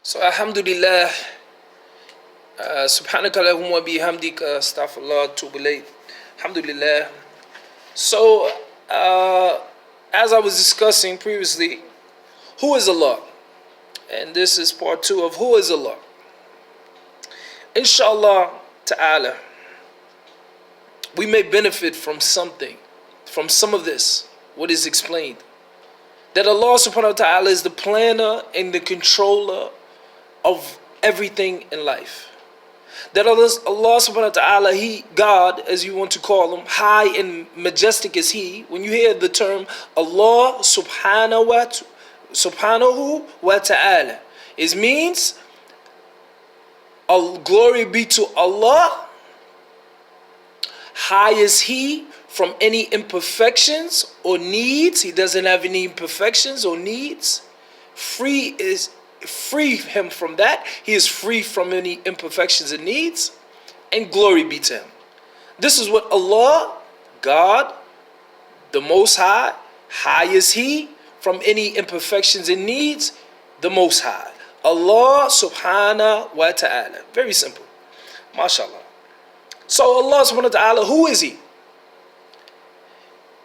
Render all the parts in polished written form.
So Alhamdulillah, Subhanaka Allahumma bihamdika astaghfirullah tubu ilayk. Alhamdulillah. So as I was discussing previously, who is Allah? And this is part 2 of who is Allah. Inshallah ta'ala, we may benefit from something, from some of this, what is explained. That Allah subhanahu wa ta'ala is the planner and the controller of everything in life. That Allah subhanahu wa ta'ala, He, God, as you want to call Him, high and majestic is He. When you hear the term Allah subhanahu wa ta'ala, it means glory be to Allah. High is He from any imperfections or needs. He doesn't have any imperfections or needs. Free Him from that. He is free from any imperfections and needs. And glory be to Him. This is what Allah, God, the Most High, high is He from any imperfections and needs, the Most High. Allah subhanahu wa ta'ala. Very simple. MashaAllah. So Allah subhanahu wa ta'ala, who is He?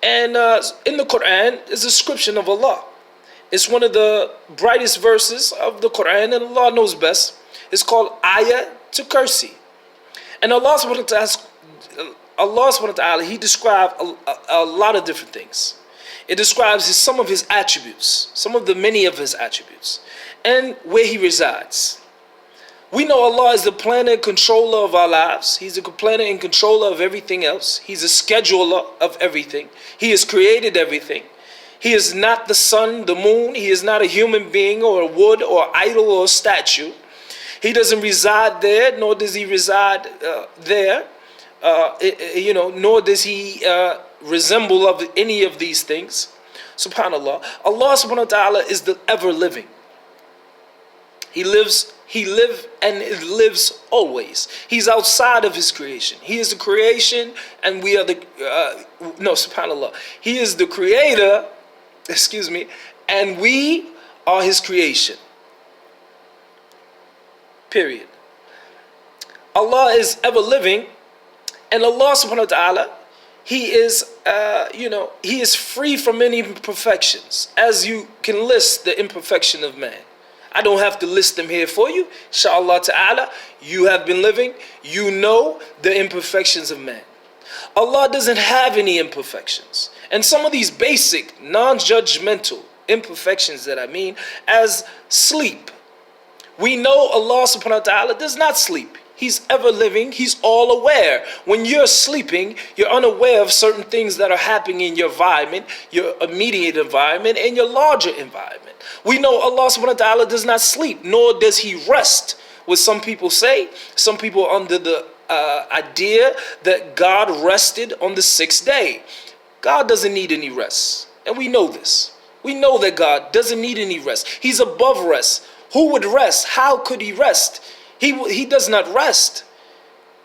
And in the Quran is a description of Allah. It's one of the brightest verses of the Quran, and Allah knows best. It's called Ayah to Kursi. And Allah subhanahu wa ta'ala, He described a lot of different things. It describes some of His attributes, many of His attributes, and where He resides. We know Allah is the planner and controller of our lives. He's the planner and controller of everything else. He's a scheduler of everything. He has created everything. He is not the sun, the moon. He is not a human being or a wood or idol or a statue. He doesn't reside there, nor does He reside there. Nor does He resemble of any of these things. Subhanallah. Allah subhanahu wa ta'ala is the ever living. He lives and lives always. He's outside of His creation. He is the creation and we are subhanallah. He is the creator, and we are His creation. Period. Allah is ever living, and Allah subhanahu wa ta'ala, He is He is free from any imperfections, as you can list the imperfection of man. I don't have to list them here for you. Inshallah ta'ala, you have been living, you know the imperfections of man. Allah doesn't have any imperfections. And some of these basic, non-judgmental imperfections that I mean, as sleep. We know Allah subhanahu wa ta'ala does not sleep. He's ever living. He's all aware. When you're sleeping, you're unaware of certain things that are happening in your environment, your immediate environment, and your larger environment. We know Allah subhanahu wa ta'ala does not sleep, nor does He rest. What some people say, some people are under the idea that God rested on the 6th day. God doesn't need any rest. And we know this. We know that God doesn't need any rest. He's above rest. Who would rest? How could He rest? He does not rest.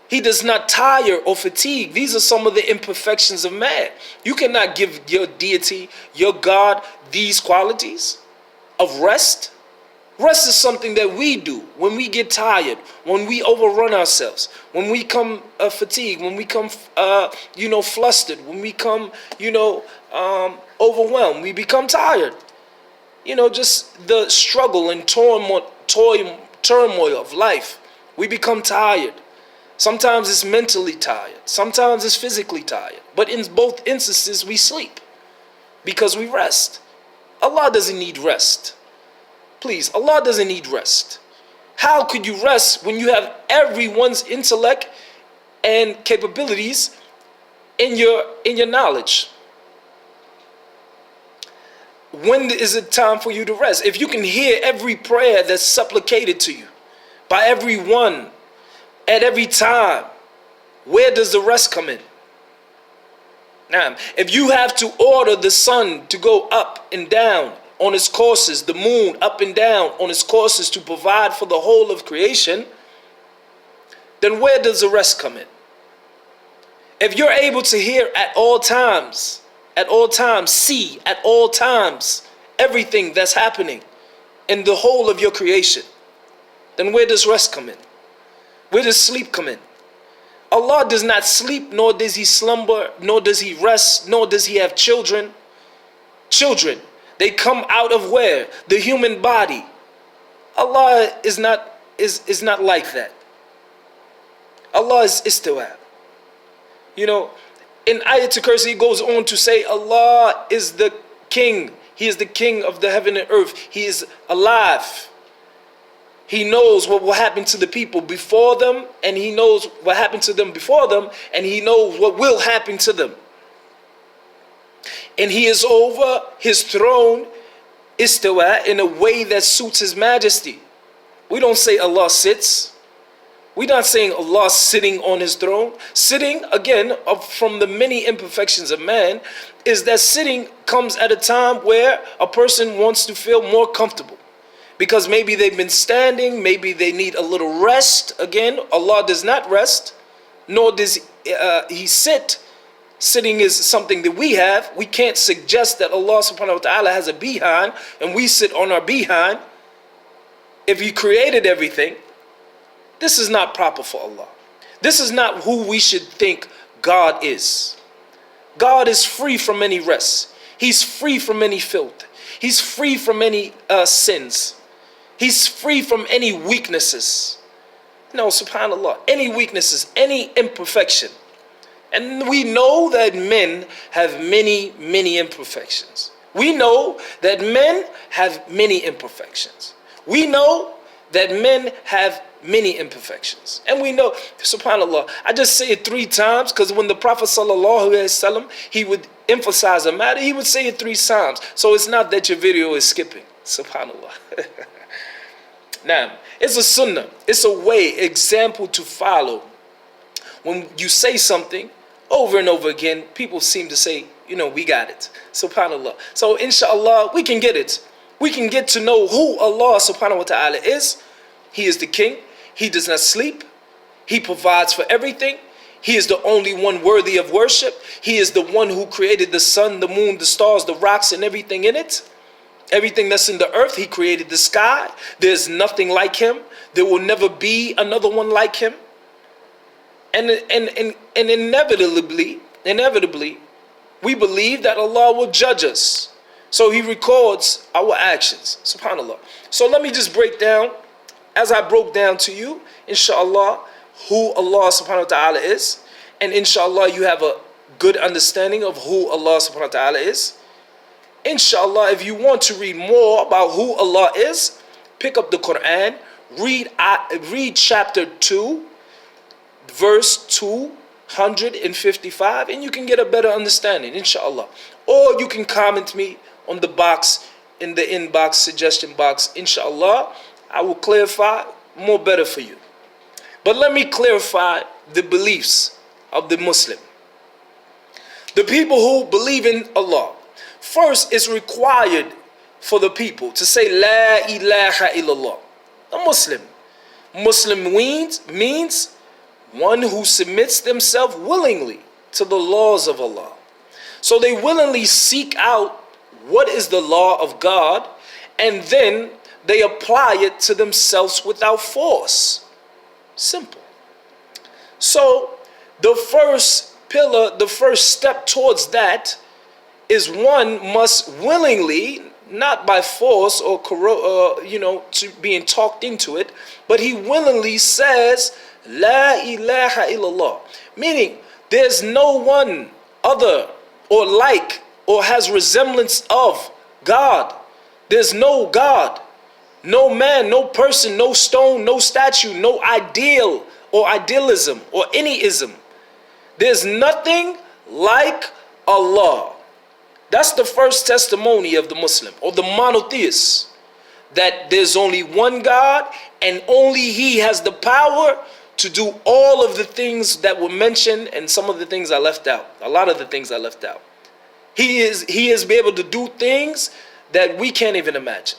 He does not tire or fatigue. These are some of the imperfections of man. You cannot give your deity, your God, these qualities of rest. Rest is something that we do when we get tired, when we overrun ourselves, when we come fatigued, when we come flustered, when we come overwhelmed, we become tired. Just the struggle and turmoil of life. We become tired. Sometimes it's mentally tired. Sometimes it's physically tired. But in both instances, we sleep because we rest. Allah doesn't need rest. Please, Allah doesn't need rest. How could you rest when you have everyone's intellect and capabilities in your knowledge? When is it time for you to rest? If you can hear every prayer that's supplicated to you by everyone at every time, where does the rest come in? Now, if you have to order the sun to go up and down on its courses, the moon up and down on its courses to provide for the whole of creation, then where does the rest come in? If you're able to hear at all times, see at all times everything that's happening in the whole of your creation, then where does rest come in? Where does sleep come in? Allah does not sleep, nor does he slumber, nor does he rest, nor does he have children. Children, they come out of where? The human body. Allah is not like that. Allah is istiwa. You know, in Ayat al-Kursi he goes on to say Allah is the king. He is the king of the heaven and earth. He is alive. He knows what will happen to the people before them, and he knows what happened to them before them, and he knows what will happen to them. And he is over his throne, istawa, in a way that suits his majesty. We don't say Allah sits. We're not saying Allah sitting on his throne. Sitting, again, from the many imperfections of man, is that sitting comes at a time where a person wants to feel more comfortable. Because maybe they've been standing, maybe they need a little rest. Again, Allah does not rest, nor does he sit. Sitting is something that we have. We can't suggest that Allah subhanahu wa ta'ala has a behind and we sit on our behind. If he created everything, this is not proper for Allah. This is not who we should think God is. God is free from any rest. He's free from any filth. He's free from any sins. He's free from any weaknesses. No, subhanAllah, any weaknesses, any imperfection. And we know that men have many, many imperfections. We know that men have many imperfections. We know that men have many imperfections. And we know, subhanAllah, I just say it 3 times because when the Prophet sallallahu alaihi wasallam, he would emphasize a matter, he would say it 3 times. So it's not that your video is skipping, subhanAllah. Now, it's a sunnah, it's a way, example to follow. When you say something over and over again, people seem to say, you know, we got it, subhanAllah. So inshallah, we can get it. We can get to know who Allah subhanahu wa ta'ala is. He is the king. He does not sleep. He provides for everything. He is the only one worthy of worship. He is the one who created the sun, the moon, the stars, the rocks, and everything in it. Everything that's in the earth, he created the sky. There's nothing like him. There will never be another one like him. And inevitably, we believe that Allah will judge us. So he records our actions, subhanAllah. So let me just break down, as I broke down to you, inshallah, who Allah subhanahu wa ta'ala is. And inshallah, you have a good understanding of who Allah subhanahu wa ta'ala is. Inshallah, if you want to read more about who Allah is, pick up the Quran, read chapter 2, verse 255, and you can get a better understanding, inshallah. Or you can comment me on the box, in the inbox, suggestion box, inshallah. I will clarify more better for you. But let me clarify the beliefs of the Muslim. The people who believe in Allah. First, it's required for the people to say La ilaha illallah. A Muslim. Muslim means one who submits themselves willingly to the laws of Allah. So they willingly seek out what is the law of God, and then they apply it to themselves without force. Simple. So the first pillar, the first step towards that is one must willingly, not by force or to being talked into it, but he willingly says La ilaha illallah, meaning there's no one other or like or has resemblance of God. There's no God, no man, no person, no stone, no statue, no ideal or idealism or any ism. There's nothing like Allah. That's the first testimony of the Muslim or the monotheist, that there's only one God and only He has the power to do all of the things that were mentioned, and some of the things I left out. A lot of the things I left out. He is able to do things that we can't even imagine.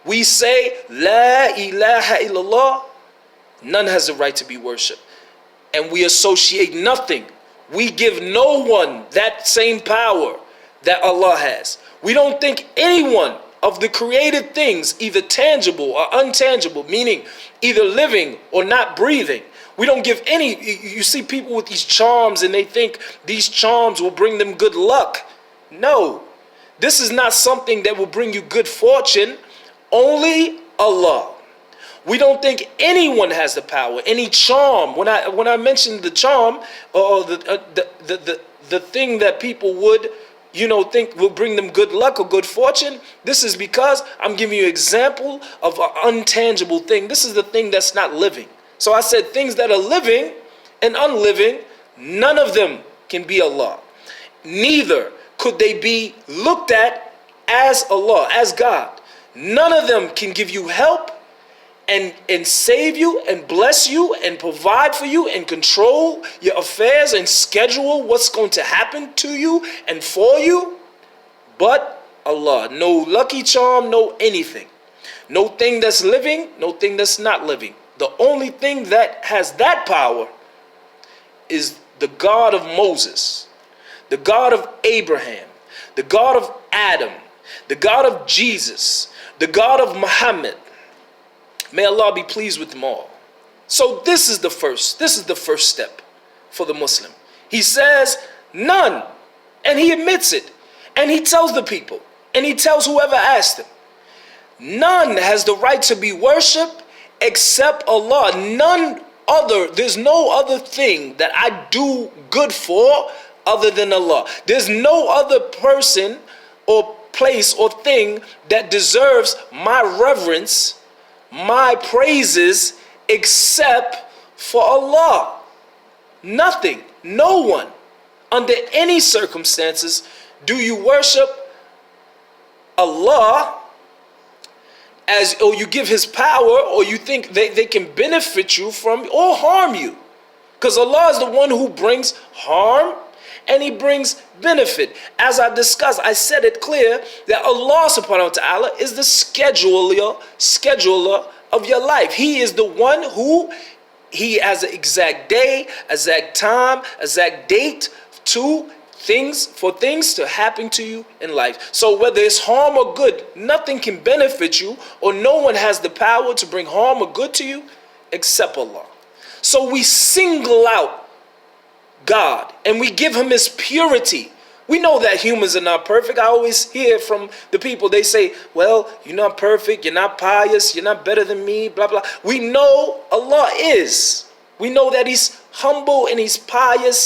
We say La ilaha illallah, none has the right to be worshipped. And we associate nothing. We give no one that same power that Allah has. We don't think anyone of the created things, either tangible or untangible, meaning either living or not breathing. We don't give any. You see people with these charms and they think these charms will bring them good luck. No, this is not something that will bring you good fortune. Only Allah. We don't think anyone has the power, any charm. When I mentioned the charm, or the thing that people would, think will bring them good luck or good fortune, this is because I'm giving you an example of an untangible thing. This is the thing that's not living. So I said things that are living and unliving, none of them can be Allah. Neither could they be looked at as Allah, as God. None of them can give you help and save you and bless you and provide for you and control your affairs and schedule what's going to happen to you and for you, but Allah. No lucky charm, no anything. No thing that's living, no thing that's not living. The only thing that has that power is the God of Moses, the God of Abraham, the God of Adam, the God of Jesus, the God of Muhammad. May Allah be pleased with them all. So this is the first step for the Muslim. He says none, and he admits it, and he tells the people, and he tells whoever asked him, none has the right to be worshipped except Allah. None other, there's no other thing that I do good for other than Allah. There's no other person or place or thing that deserves my reverence, my praises, except for Allah. Nothing, no one, under any circumstances, do you worship Allah or you give his power, or you think they can benefit you from or harm you. Because Allah is the one who brings harm and he brings benefit. As I discussed, I said it clear that Allah subhanahu wa ta'ala is the scheduler of your life. He is the one who, he has an exact day, exact time, exact date for things to happen to you in life. So whether it's harm or good, nothing can benefit you, or no one has the power to bring harm or good to you except Allah. So we single out God and we give him his purity. We know that humans are not perfect. I always hear from the people, they say, well, you're not perfect, you're not pious, you're not better than me, blah, blah. We know Allah is. We know that he's humble and he's pious